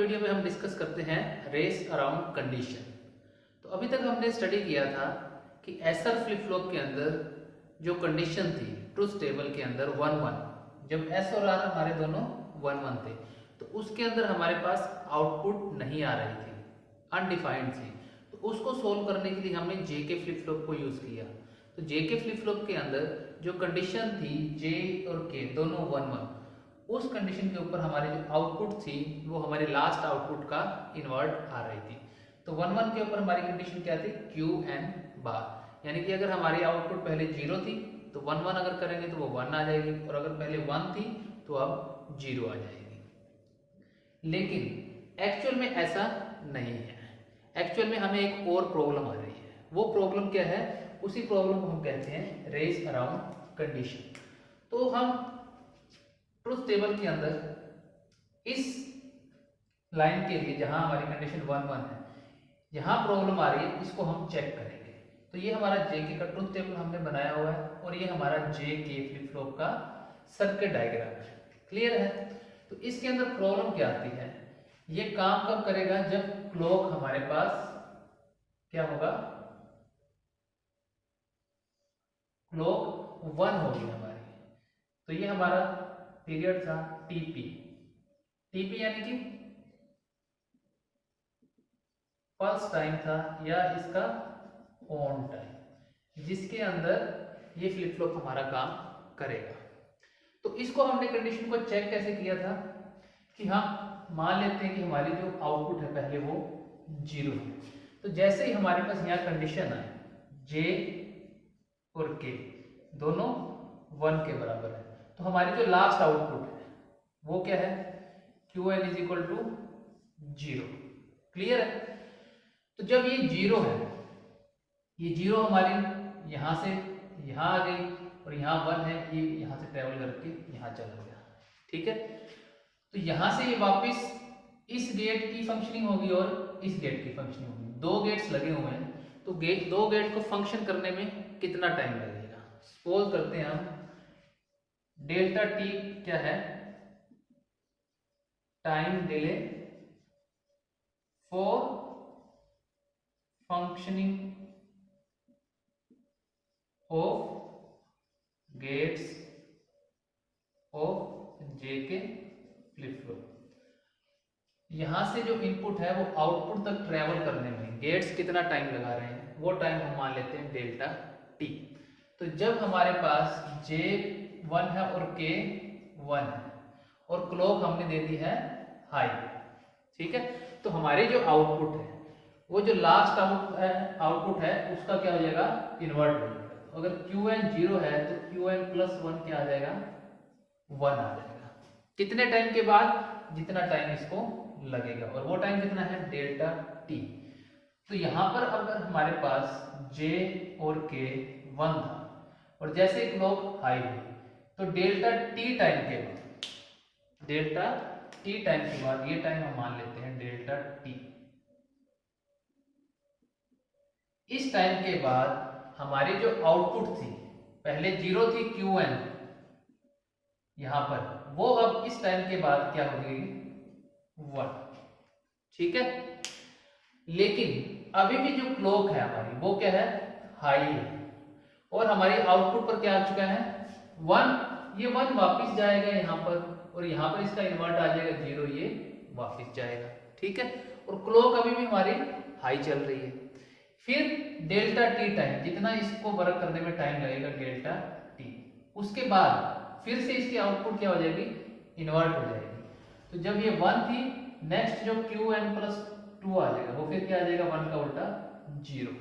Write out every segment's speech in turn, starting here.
Video में हम discuss करते हैं रेस अराउंड कंडीशन। तो अभी तक हमने स्टडी किया था कि एसआर फ्लिप फ्लॉप के अंदर जो कंडीशन थी ट्रुथ टेबल के अंदर 1-1, जब एस और आर हमारे दोनों 1-1 थे तो उसके अंदर हमारे पास आउटपुट नहीं आ रही थी, अनडिफाइंड थी। तो उसको सोल्व करने के लिए हमने जे के फ्लिप फ्लॉप को यूज किया। तो जे के फ्लिप फ्लॉप के अंदर जो कंडीशन थी जे और के दोनों 1-1, उस कंडीशन के ऊपर हमारी जो आउटपुट थी वो हमारे लास्ट आउटपुट का इन्वर्ट आ रही थी। तो 1-1 के ऊपर हमारी कंडीशन क्या थी, क्यू एन बार, यानी कि अगर हमारी आउटपुट पहले 0 थी तो 1-1 अगर करेंगे तो वो 1 आ जाएगी, और अगर पहले 1 थी तो अब 0 आ जाएगी। लेकिन एक्चुअल में ऐसा नहीं है। एक्चुअल में हमें एक और प्रॉब्लम आ रही है। वो प्रॉब्लम क्या है, उसी प्रॉब्लम को हम कहते हैं रेस अराउंड कंडीशन। तो हम ट्रुथ टेबल के अंदर इस लाइन के लिए जहां हमारी कंडीशन 1-1 है, यहां प्रॉब्लम आ रही है, इसको हम चेक करेंगे। तो ये हमारा जेके का ट्रुथ टेबल हमने बनाया हुआ है और ये हमारा जेके फ्लिप फ्लॉप का सर्किट डायग्राम है। क्लियर है? तो इसके अंदर प्रॉब्लम क्या आती है, ये काम कब करेगा, जब क्लॉक हमारे पास क्या होगा, क्लॉक 1 होगी हमारी। तो ये हमारा पीरियड था टीपी। टीपी यानी कि पल्स टाइम था या इसका ऑन टाइम, जिसके अंदर ये फ्लिप फ्लॉप हमारा काम करेगा। तो इसको हमने कंडीशन को चेक कैसे किया था कि हम मान लेते हैं कि हमारी जो आउटपुट है पहले वो 0 है। तो जैसे ही हमारे पास यहाँ कंडीशन है जे और के दोनों 1 के बराबर है, तो हमारी जो लास्ट आउटपुट है वो क्या है, Q N is equal to 0। Clear है? तो जब ये 0 है, ये 0 हमारी यहां से यहां आ गई और यहाँ 1 है, ये यहां से ट्रेवल करके यहाँ चला गया। ठीक है? तो यहां से ये वापस इस गेट की फंक्शनिंग होगी और इस गेट की फंक्शनिंग होगी। 2 गेट्स लगे हुए हैं, तो 2 गेट को फंक्शन करने में कितना टाइम लगेगा। सपोज करते हैं हम डेल्टा टी क्या है, time delay for functioning of gates of JK flip flop. यहां से जो इनपुट है वो आउटपुट तक ट्रेवल करने में गेट्स कितना टाइम लगा रहे हैं, वो टाइम हम मान लेते हैं डेल्टा टी। तो जब हमारे पास जे 1 है और के 1 है और क्लॉक हमने दे दी है हाई, ठीक है, तो हमारे जो आउटपुट है वो जो लास्ट आउटपुट है उसका क्या हो जाएगा, इन्वर्ट हो जाएगा। तो अगर क्यू एन 0 है तो क्यू एन प्लस 1 क्या आ जाएगा, 1 आ जाएगा। कितने टाइम के बाद, जितना टाइम इसको लगेगा, और वो टाइम कितना है, डेल्टा टी। तो यहां पर अगर हमारे पास जे और के 1 था और जैसे क्लॉक हाई हुई तो डेल्टा टी टाइम के बाद, डेल्टा टी टाइम के बाद ये टाइम हम मान लेते हैं डेल्टा टी। इस टाइम के बाद हमारी जो आउटपुट थी, पहले 0 थी क्यू एन यहां पर, वो अब इस टाइम के बाद क्या हो गई, 1। ठीक है? लेकिन अभी भी जो क्लॉक है हमारी वो क्या है, हाई है, और हमारी आउटपुट पर क्या आ चुका है, 1। ये 1 वापस जाएगा यहां पर और यहां पर इसका इन्वर्ट आ जाएगा 0, ये वापस जाएगा। ठीक है? और क्लॉक अभी भी हमारी हाई चल रही है। फिर डेल्टा टी टाइम, जितना इसको वर्क करने में टाइम लगेगा डेल्टा टी, उसके बाद फिर से इसकी आउटपुट क्या हो जाएगी, इन्वर्ट हो जाएगी। तो जब ये 1 थी, नेक्स्ट जो क्यू एन प्लस 2 आ जाएगा, वो फिर क्या आ जाएगा, 1 का उल्टा 0।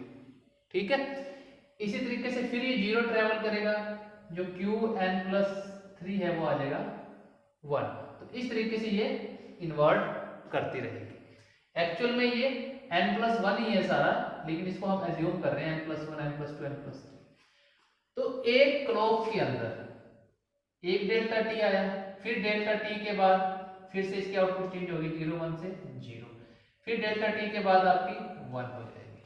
ठीक है? इसी तरीके से फिर ये 0 ट्रेवल करेगा, जो क्यू एन प्लस 3 है वो आ जाएगा 1। तो इस तरीके से ये इन्वर्ट करती रहेगी। एक्चुअल में ये n+1 ही है सारा, लेकिन इसको हम एज्यूम कर रहे हैं n+1, n+2, n+3। तो एक क्लॉक के अंदर एक डेल्टा टी आया, फिर डेल्टा टी के बाद फिर से इसकी आउटपुट चेंज होगी 0-1 से 0, फिर डेल्टा टी के बाद आपकी 1 हो जाएगी।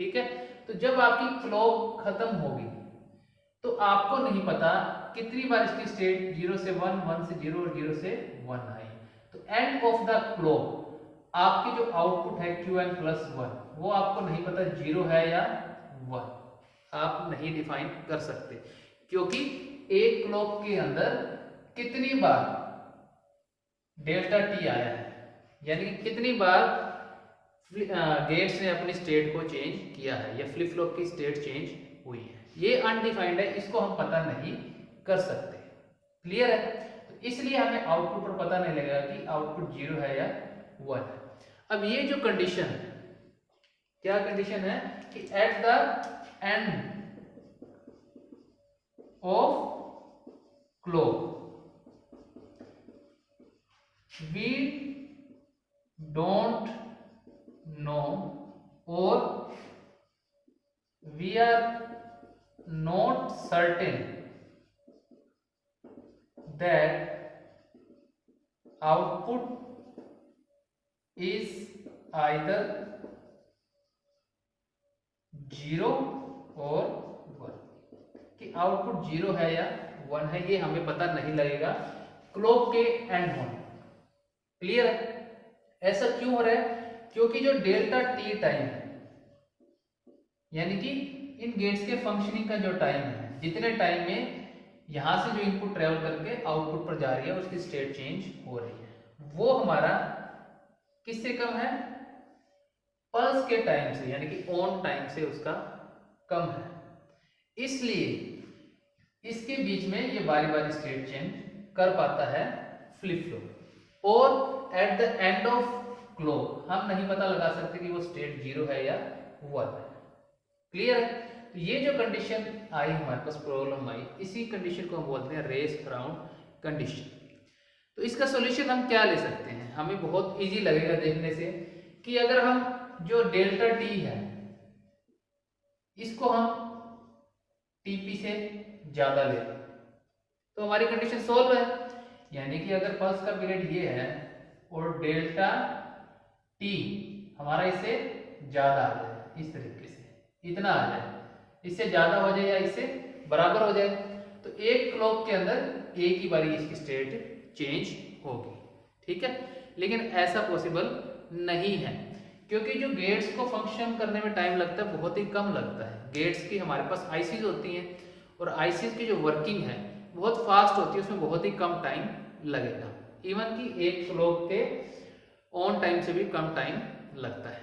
ठीक है? तो जब आपकी क्लॉक खत्म होगी तो आपको नहीं पता कितनी बार इसकी स्टेट 0 से 1, 1 से 0 और 0 से 1 आई। तो एंड ऑफ द क्लॉक आपकी जो आउटपुट है Qn प्लस 1 वो आपको नहीं पता 0 है या 1, आप नहीं डिफाइन कर सकते, क्योंकि एक क्लॉक के अंदर कितनी बार डेल्टा टी आया है, यानी कि कितनी बार गेट्स ने अपनी स्टेट को चेंज किया है या फ्लिप फ्लॉप की स्टेट चेंज हुई है, ये अनडिफाइंड है, इसको हम पता नहीं कर सकते। क्लियर है? तो इसलिए हमें आउटपुट पर पता नहीं लगेगा कि आउटपुट 0 है या 1 है। अब ये जो कंडीशन है, क्या कंडीशन है कि at the end of clock we don't know और we are not certain that output is either 0 और 1, कि आउटपुट 0 है या 1 है, ये हमें पता नहीं लगेगा क्लॉक के एंड होने। क्लियर है? ऐसा क्यों हो रहा है? क्योंकि जो डेल्टा टी टाइम है, यानी कि इन गेट्स के फंक्शनिंग का जो टाइम है, जितने टाइम में यहां से जो इनपुट ट्रेवल करके आउटपुट पर जा रही है उसकी स्टेट चेंज हो रही है, वो हमारा किससे कम है? पल्स के टाइम से, यानी कि ऑन टाइम से उसका कम है। इसलिए इसके बीच में ये बारी बारी स्टेट चेंज कर पाता है फ्लिप फ्लॉप। और eight the end of clock हम नहीं पता लगा सकते कि वो स्टेट 0 है या 1 है। क्लियर है? तो ये जो कंडीशन आई हमारे पास, प्रॉब्लम आई, इसी कंडीशन को हम बोलते हैं रेस अराउंड कंडीशन। तो इसका सॉल्यूशन हम क्या ले सकते हैं? हमें बहुत इजी लगेगा देखने से कि अगर हम जो डेल्टा टी है इसको हम टीपी से ज्यादा ले तो हमारी कंडीशन सॉल्व है। यानी कि अगर पल्स का पीरियड ये है और डेल्टा टी हमारा इससे ज्यादा आ जाए, इस तरीके से इतना आ जाए, इससे ज्यादा हो जाए या इससे बराबर हो जाए, तो एक क्लॉक के अंदर एक ही बारी इसकी स्टेट चेंज होगी। ठीक है? लेकिन ऐसा पॉसिबल नहीं है, क्योंकि जो गेट्स को फंक्शन करने में टाइम लगता है बहुत ही कम लगता है। गेट्स की हमारे पास आईसीज होती हैं और आईसीज की जो वर्किंग है बहुत फास्ट होती है, उसमें बहुत ही कम टाइम लगेगा, इवन कि एक क्लॉक के ऑन टाइम से भी कम टाइम लगता है।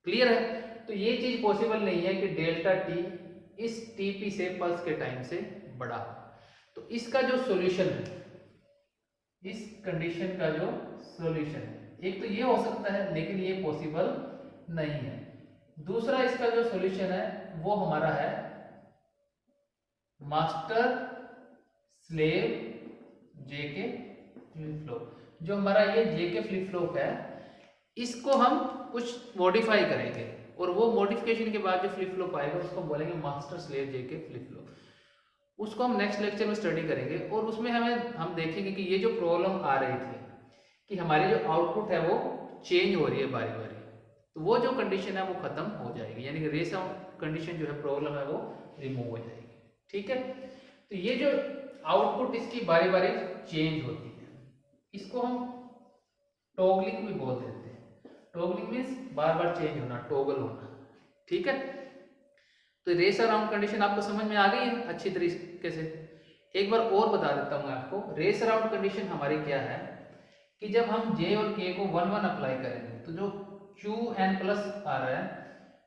क्लियर है? तो ये चीज पॉसिबल नहीं है कि डेल्टा टी इस टीपी से पल्स के टाइम से बड़ा हो। तो इसका जो सॉल्यूशन है, इस कंडीशन का जो सॉल्यूशन है, एक तो ये हो सकता है लेकिन ये पॉसिबल नहीं है। दूसरा इसका जो सॉल्यूशन है वो हमारा है मास्टर स्लेव जेके फ्लिप फ्लॉप। जो हमारा ये जेके फ्लिप फ्लॉप है इसको हम कुछ मॉडिफाई करेंगे और वो मॉडिफिकेशन के बाद जो फ्लिप फ्लॉप आएगा उसको हम बोलेंगे मास्टर स्लेव जेके फ्लिप फ्लॉप। उसको हम नेक्स्ट लेक्चर में स्टडी करेंगे और उसमें हम देखेंगे कि ये जो प्रॉब्लम आ रही थी कि हमारी जो आउटपुट है वो चेंज हो रही है बारी बारी, तो वो जो कंडीशन है वो खत्म हो जाएगी, यानी कि रेस अराउंड कंडीशन जो है प्रॉब्लम है वो रिमूव हो जाएगी। ठीक है? तो ये जो आउटपुट इसकी बारी बारी चेंज होती है, इसको हम टॉगलिंग भी बोल देते हैं। टॉगलिंग मीन्स बार बार चेंज होना, टॉगल होना। ठीक है? तो रेस अराउंड कंडीशन आपको समझ में आ गई है अच्छी तरीके से। एक बार और बता देता हूं आपको, रेस अराउंड कंडीशन हमारी क्या है कि जब हम जे और के को 1 1 अप्लाई करेंगे तो जो Qn प्लस आ रहा है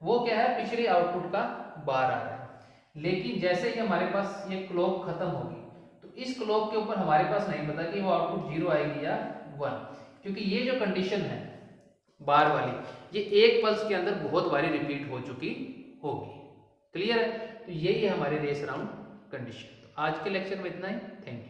वो क्या है, पिछले आउटपुट का बार आ रहा है। लेकिन जैसे ही हमारे पास ये क्लॉक खत्म होगी तो इस क्लॉक के ऊपर हमारे पास नहीं पता कि वो आउटपुट 0 आएगी या 1, क्योंकि ये जो कंडीशन है बार वाली ये एक पल्स के अंदर बहुत बारी रिपीट हो चुकी होगी। क्लियर है? तो यही है हमारी रेस अराउंड कंडीशन। तो आज के लेक्चर में इतना ही। Thank you.